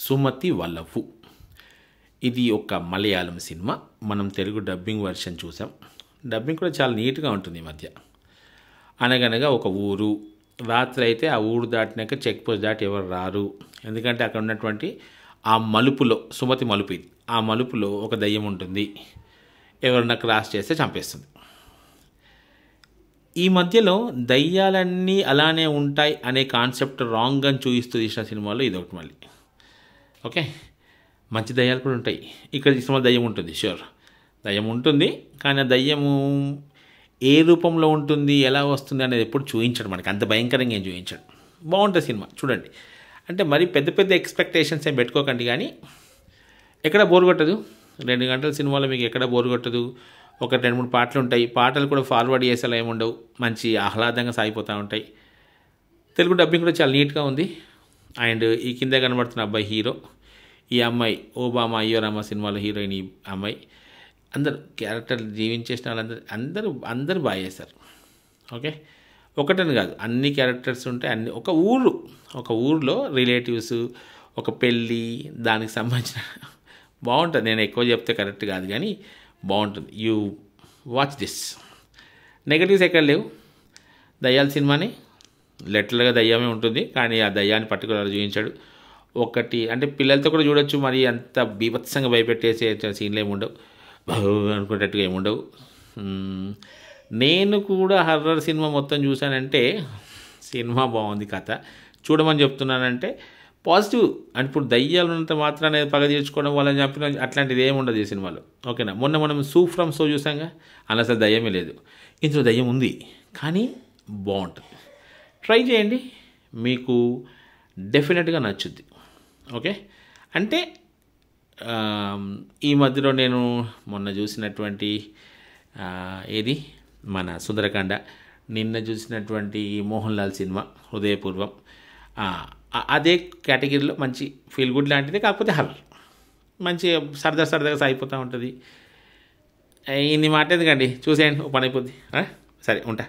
సుమతి వలపు. ఇది ఒక మలయాళం సినిమా. మనం తెలుగు డబ్బింగ్ వెర్షన్ చూసాం. డబ్బింగ్ కూడా చాలా నీట్గా ఉంటుంది ఈ మధ్య. అనగనగా ఒక ఊరు, రాత్రి అయితే ఆ ఊరు దాటినాక చెక్ పోస్ట్ దాటి ఎవరు రారు. ఎందుకంటే అక్కడ ఉన్నటువంటి ఆ మలుపులో, సుమతి మలుపు ఇది, ఆ మలుపులో ఒక దయ్యం ఉంటుంది. ఎవరన్నా క్రాస్ చేస్తే చంపేస్తుంది. ఈ మధ్యలో దయ్యాలన్నీ అలానే ఉంటాయి అనే కాన్సెప్ట్ రాంగ్ అని చూపిస్తూ తీసిన సినిమాలో ఇదొకటి మళ్ళీ. ఓకే, మంచి దయ్యాలు కూడా ఉంటాయి. ఇక్కడ ఈ సినిమా దయ్యం ఉంటుంది, ష్యూర్ దయ్యం ఉంటుంది. కానీ ఆ దయ్యము ఏ రూపంలో ఉంటుంది, ఎలా వస్తుంది అనేది ఎప్పుడు చూపించాడు మనకి. అంత భయంకరంగా ఏం చూపించాడు. బాగుంటుంది సినిమా, చూడండి. అంటే మరి పెద్ద పెద్ద ఎక్స్పెక్టేషన్స్ ఏం పెట్టుకోకండి, కానీ ఎక్కడ బోర్ కొట్టదు. 2 గంటల సినిమాలో మీకు ఎక్కడ బోర్ కొట్టదు. ఒక 2-3 పాటలు ఉంటాయి. పాటలు కూడా ఫార్వర్డ్ చేసేలా ఏముండవు, మంచి ఆహ్లాదంగా సాగిపోతూ ఉంటాయి. తెలుగు డబ్బింగ్ కూడా చాలా నీట్గా ఉంది. అండ్ ఈ కింద కనబడుతున్న అబ్బాయి హీరో, ఈ అమ్మాయి ఓబామా అయ్యో రామ సినిమాలో హీరోయిన్ ఈ అమ్మాయి. అందరూ క్యారెక్టర్లు జీవించేసిన వాళ్ళందరూ అందరూ బాగా చేశారు. ఓకే, ఒకటని కాదు, అన్ని క్యారెక్టర్స్ ఉంటాయి. అన్ని ఒక ఊరిలో రిలేటివ్స్, ఒక పెళ్ళి, దానికి సంబంధించిన బాగుంటుంది. నేను ఎక్కువ చెప్తే కరెక్ట్ కాదు, కానీ బాగుంటుంది. You watch this. నెగటివ్స్ ఎక్కడ లేవు. దయ్యాల సినిమాని లిటరల్గా దయ్యమే ఉంటుంది, కానీ ఆ దయ్యాన్ని పర్టికులర్ చూపించాడు. ఒకటి అంటే పిల్లలతో కూడా చూడొచ్చు. మరి అంత బీభత్సంగా భయపెట్టేసే సీన్లు ఏముండవు, అనుకునేటట్టుగా ఏముండవు. నేను కూడా హర్రర్ సినిమా మొత్తం చూశానంటే సినిమా బాగుంది, కథ చూడమని చెప్తున్నానంటే పాజిటివ్. అంటే ఇప్పుడు దయ్యాలు ఉన్నంత మాత్రాన్ని పగ తీర్చుకోవడం వాళ్ళని చంపిన అట్లాంటిది ఏమి ఉండదు ఈ సినిమాలో. ఓకేనా, మొన్న మనం సూ ఫ్రమ్ సో చూసాంగా, అలా అసలు దయ్యమే లేదు. ఇందులో దయ్యం ఉంది, కానీ బాగుంటుంది. ట్రై చేయండి, మీకు డెఫినెట్గా నచ్చుద్ది. ఓకే, అంటే ఈ మధ్యలో నేను మొన్న చూసినటువంటి ఏది మన సుందరకాండ, నిన్న చూసినటువంటి మోహన్ లాల్ సినిమా హృదయపూర్వం, అదే కేటగిరీలో మంచి ఫీల్ గుడ్ లాంటిది, కాకపోతే హర్రర్. మంచి సరదాగా సాగిపోతూ ఉంటుంది. ఇన్ని మాట ఎందుకండి, చూసేయండి, ఓ పని అయిపోద్ది. సరే, ఉంటా.